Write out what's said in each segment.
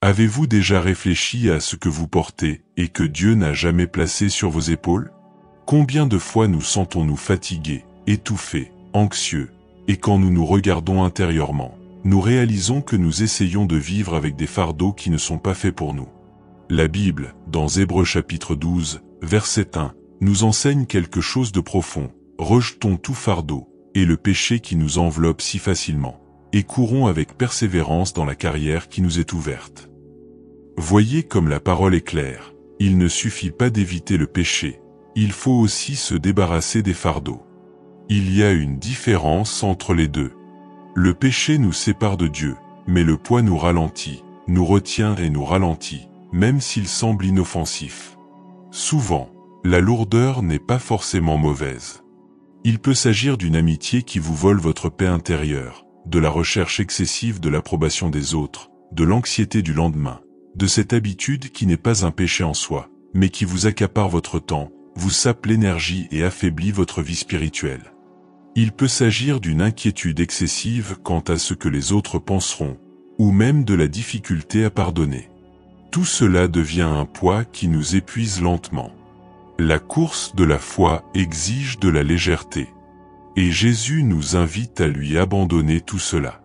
Avez-vous déjà réfléchi à ce que vous portez et que Dieu n'a jamais placé sur vos épaules? Combien de fois nous sentons-nous fatigués, étouffés, anxieux, et quand nous nous regardons intérieurement, nous réalisons que nous essayons de vivre avec des fardeaux qui ne sont pas faits pour nous. La Bible, dans Hébreux chapitre 12, verset 1, nous enseigne quelque chose de profond. Rejetons tout fardeau, et le péché qui nous enveloppe si facilement, et courons avec persévérance dans la carrière qui nous est ouverte. Voyez comme la parole est claire, il ne suffit pas d'éviter le péché, il faut aussi se débarrasser des fardeaux. Il y a une différence entre les deux. Le péché nous sépare de Dieu, mais le poids nous ralentit, nous retient et nous ralentit, même s'il semble inoffensif. Souvent, la lourdeur n'est pas forcément mauvaise. Il peut s'agir d'une amitié qui vous vole votre paix intérieure, de la recherche excessive de l'approbation des autres, de l'anxiété du lendemain, de cette habitude qui n'est pas un péché en soi, mais qui vous accapare votre temps, vous sape l'énergie et affaiblit votre vie spirituelle. Il peut s'agir d'une inquiétude excessive quant à ce que les autres penseront, ou même de la difficulté à pardonner. Tout cela devient un poids qui nous épuise lentement. La course de la foi exige de la légèreté. Et Jésus nous invite à lui abandonner tout cela.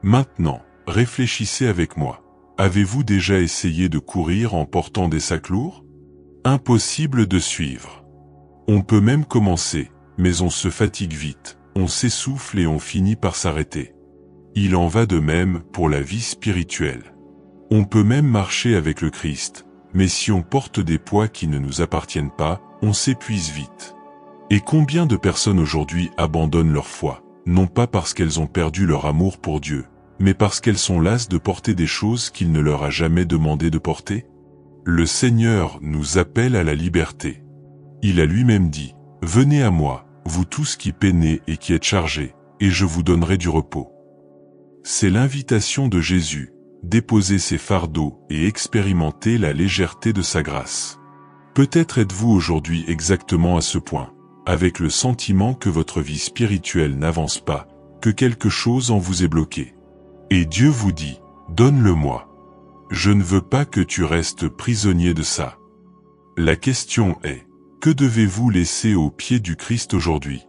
Maintenant, réfléchissez avec moi. Avez-vous déjà essayé de courir en portant des sacs lourds? Impossible de suivre. On peut même commencer, mais on se fatigue vite, on s'essouffle et on finit par s'arrêter. Il en va de même pour la vie spirituelle. On peut même marcher avec le Christ, mais si on porte des poids qui ne nous appartiennent pas, on s'épuise vite. Et combien de personnes aujourd'hui abandonnent leur foi, non pas parce qu'elles ont perdu leur amour pour Dieu, mais parce qu'elles sont lasses de porter des choses qu'il ne leur a jamais demandé de porter? Le Seigneur nous appelle à la liberté. Il a lui-même dit, « Venez à moi, vous tous qui peinez et qui êtes chargés, et je vous donnerai du repos. » C'est l'invitation de Jésus, déposer ses fardeaux et expérimenter la légèreté de sa grâce. Peut-être êtes-vous aujourd'hui exactement à ce point, avec le sentiment que votre vie spirituelle n'avance pas, que quelque chose en vous est bloqué. Et Dieu vous dit, donne-le-moi. Je ne veux pas que tu restes prisonnier de ça. La question est, que devez-vous laisser aux pieds du Christ aujourd'hui?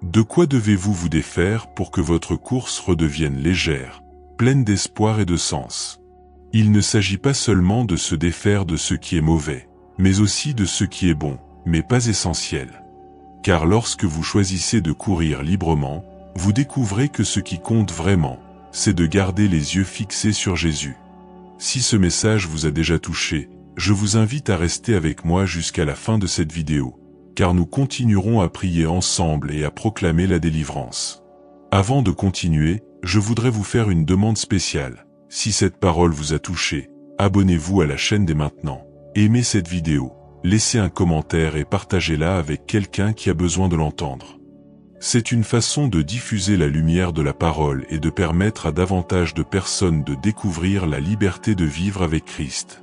De quoi devez-vous vous défaire pour que votre course redevienne légère, pleine d'espoir et de sens? Il ne s'agit pas seulement de se défaire de ce qui est mauvais, mais aussi de ce qui est bon, mais pas essentiel. Car lorsque vous choisissez de courir librement, vous découvrez que ce qui compte vraiment, c'est de garder les yeux fixés sur Jésus. Si ce message vous a déjà touché, je vous invite à rester avec moi jusqu'à la fin de cette vidéo, car nous continuerons à prier ensemble et à proclamer la délivrance. Avant de continuer, je voudrais vous faire une demande spéciale. Si cette parole vous a touché, abonnez-vous à la chaîne dès maintenant, aimez cette vidéo, laissez un commentaire et partagez-la avec quelqu'un qui a besoin de l'entendre. C'est une façon de diffuser la lumière de la parole et de permettre à davantage de personnes de découvrir la liberté de vivre avec Christ.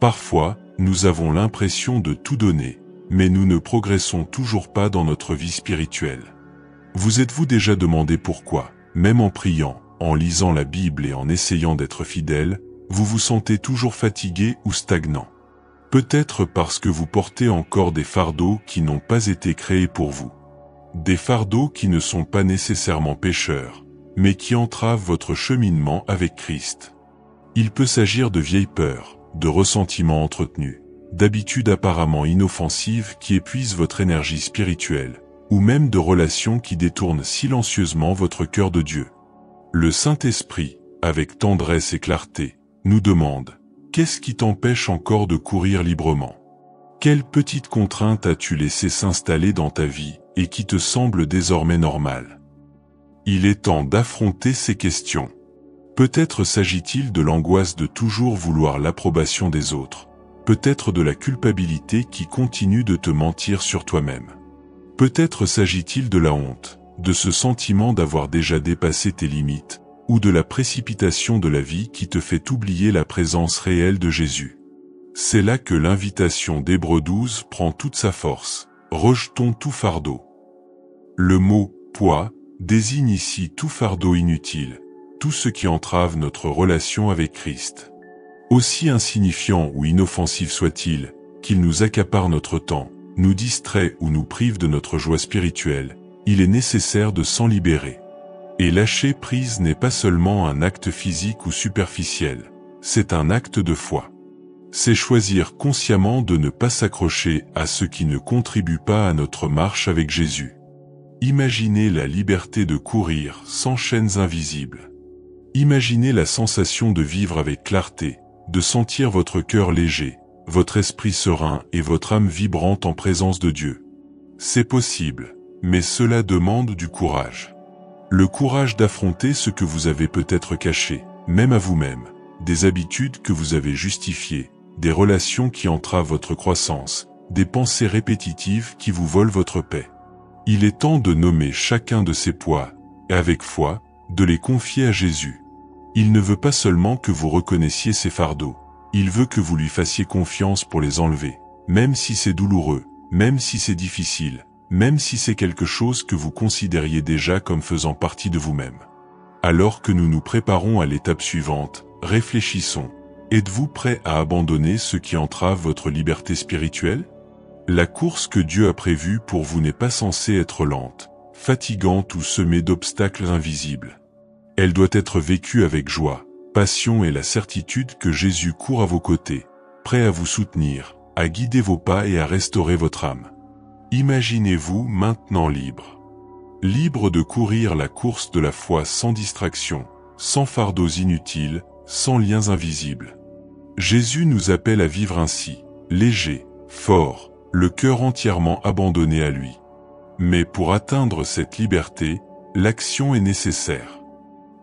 Parfois, nous avons l'impression de tout donner, mais nous ne progressons toujours pas dans notre vie spirituelle. Vous êtes-vous déjà demandé pourquoi, même en priant, en lisant la Bible et en essayant d'être fidèle, vous vous sentez toujours fatigué ou stagnant? Peut-être parce que vous portez encore des fardeaux qui n'ont pas été créés pour vous. Des fardeaux qui ne sont pas nécessairement pécheurs, mais qui entravent votre cheminement avec Christ. Il peut s'agir de vieilles peurs, de ressentiments entretenus, d'habitudes apparemment inoffensives qui épuisent votre énergie spirituelle, ou même de relations qui détournent silencieusement votre cœur de Dieu. Le Saint-Esprit, avec tendresse et clarté, nous demande « Qu'est-ce qui t'empêche encore de courir librement? Quelle petite contrainte as-tu laissé s'installer dans ta vie et qui te semble désormais normale ?» Il est temps d'affronter ces questions. Peut-être s'agit-il de l'angoisse de toujours vouloir l'approbation des autres, peut-être de la culpabilité qui continue de te mentir sur toi-même. Peut-être s'agit-il de la honte, de ce sentiment d'avoir déjà dépassé tes limites, ou de la précipitation de la vie qui te fait oublier la présence réelle de Jésus. C'est là que l'invitation d'Hébreux 12 prend toute sa force. Rejetons tout fardeau. Le mot « poids » désigne ici tout fardeau inutile, tout ce qui entrave notre relation avec Christ. Aussi insignifiant ou inoffensif soit-il, qu'il nous accapare notre temps, nous distrait ou nous prive de notre joie spirituelle, il est nécessaire de s'en libérer. Et lâcher prise n'est pas seulement un acte physique ou superficiel, c'est un acte de foi. C'est choisir consciemment de ne pas s'accrocher à ce qui ne contribue pas à notre marche avec Jésus. Imaginez la liberté de courir sans chaînes invisibles. Imaginez la sensation de vivre avec clarté, de sentir votre cœur léger, votre esprit serein et votre âme vibrante en présence de Dieu. C'est possible, mais cela demande du courage. Le courage d'affronter ce que vous avez peut-être caché, même à vous-même, des habitudes que vous avez justifiées, des relations qui entravent votre croissance, des pensées répétitives qui vous volent votre paix. Il est temps de nommer chacun de ces poids, et avec foi, de les confier à Jésus. Il ne veut pas seulement que vous reconnaissiez ces fardeaux, il veut que vous lui fassiez confiance pour les enlever, même si c'est douloureux, même si c'est difficile, même si c'est quelque chose que vous considériez déjà comme faisant partie de vous-même. Alors que nous nous préparons à l'étape suivante, réfléchissons. Êtes-vous prêt à abandonner ce qui entrave votre liberté spirituelle? La course que Dieu a prévue pour vous n'est pas censée être lente, fatigante ou semée d'obstacles invisibles. Elle doit être vécue avec joie, passion et la certitude que Jésus court à vos côtés, prêt à vous soutenir, à guider vos pas et à restaurer votre âme. Imaginez-vous maintenant libre. Libre de courir la course de la foi sans distraction, sans fardeaux inutiles, sans liens invisibles. Jésus nous appelle à vivre ainsi, léger, fort, le cœur entièrement abandonné à lui. Mais pour atteindre cette liberté, l'action est nécessaire.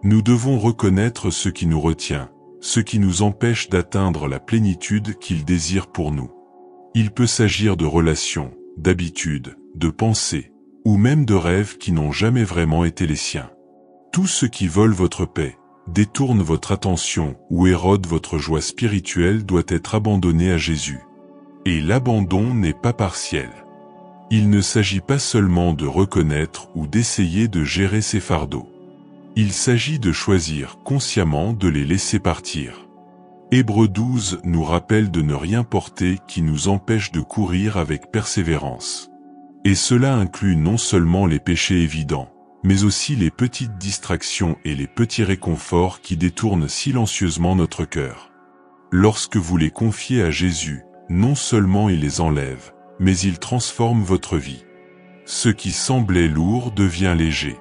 Nous devons reconnaître ce qui nous retient, ce qui nous empêche d'atteindre la plénitude qu'il désire pour nous. Il peut s'agir de relations, d'habitudes, de pensées, ou même de rêves qui n'ont jamais vraiment été les siens. Tout ce qui vole votre paix, détourne votre attention ou érode votre joie spirituelle doit être abandonné à Jésus. Et l'abandon n'est pas partiel. Il ne s'agit pas seulement de reconnaître ou d'essayer de gérer ces fardeaux. Il s'agit de choisir consciemment de les laisser partir. Hébreux 12 nous rappelle de ne rien porter qui nous empêche de courir avec persévérance. Et cela inclut non seulement les péchés évidents, mais aussi les petites distractions et les petits réconforts qui détournent silencieusement notre cœur. Lorsque vous les confiez à Jésus, non seulement il les enlève, mais il transforme votre vie. Ce qui semblait lourd devient léger.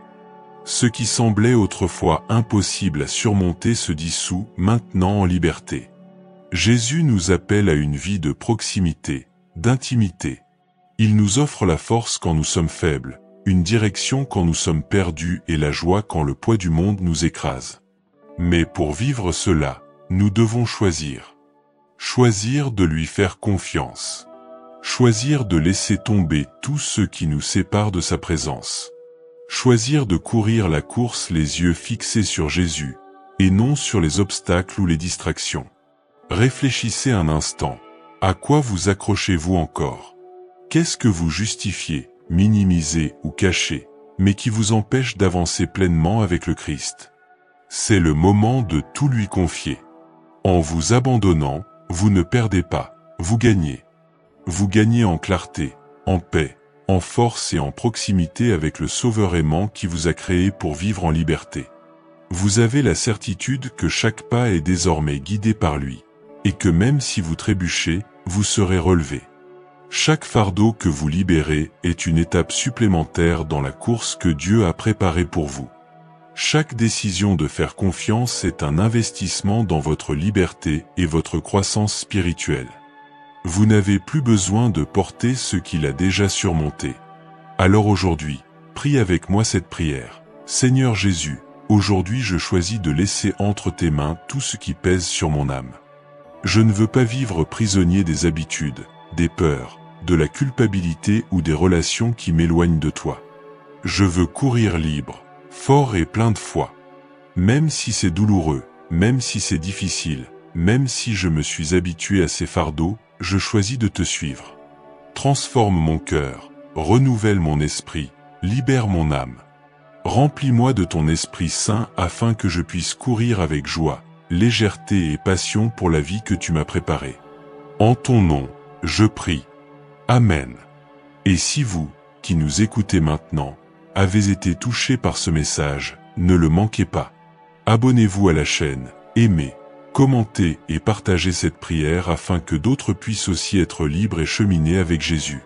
Ce qui semblait autrefois impossible à surmonter se dissout maintenant en liberté. Jésus nous appelle à une vie de proximité, d'intimité. Il nous offre la force quand nous sommes faibles, une direction quand nous sommes perdus et la joie quand le poids du monde nous écrase. Mais pour vivre cela, nous devons choisir. Choisir de lui faire confiance. Choisir de laisser tomber tout ce qui nous sépare de sa présence. Choisir de courir la course les yeux fixés sur Jésus, et non sur les obstacles ou les distractions. Réfléchissez un instant. À quoi vous accrochez-vous encore? Qu'est-ce que vous justifiez, minimisez ou cachez, mais qui vous empêche d'avancer pleinement avec le Christ? C'est le moment de tout lui confier. En vous abandonnant, vous ne perdez pas, vous gagnez. Vous gagnez en clarté, en paix, en force et en proximité avec le Sauveur aimant qui vous a créé pour vivre en liberté. Vous avez la certitude que chaque pas est désormais guidé par lui, et que même si vous trébuchez, vous serez relevé. Chaque fardeau que vous libérez est une étape supplémentaire dans la course que Dieu a préparée pour vous. Chaque décision de faire confiance est un investissement dans votre liberté et votre croissance spirituelle. Vous n'avez plus besoin de porter ce qu'il a déjà surmonté. Alors aujourd'hui, prie avec moi cette prière. Seigneur Jésus, aujourd'hui je choisis de laisser entre tes mains tout ce qui pèse sur mon âme. Je ne veux pas vivre prisonnier des habitudes, des peurs, de la culpabilité ou des relations qui m'éloignent de toi. Je veux courir libre, fort et plein de foi. Même si c'est douloureux, même si c'est difficile, même si je me suis habitué à ces fardeaux, je choisis de te suivre. Transforme mon cœur, renouvelle mon esprit, libère mon âme. Remplis-moi de ton Esprit Saint afin que je puisse courir avec joie, légèreté et passion pour la vie que tu m'as préparée. En ton nom, je prie. Amen. Et si vous, qui nous écoutez maintenant, avez été touchés par ce message, ne le manquez pas. Abonnez-vous à la chaîne, aimez, commentez et partagez cette prière afin que d'autres puissent aussi être libres et cheminer avec Jésus.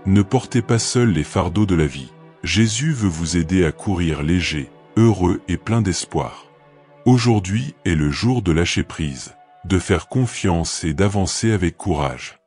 Ne portez pas seuls les fardeaux de la vie. Jésus veut vous aider à courir léger, heureux et plein d'espoir. Aujourd'hui est le jour de lâcher prise, de faire confiance et d'avancer avec courage.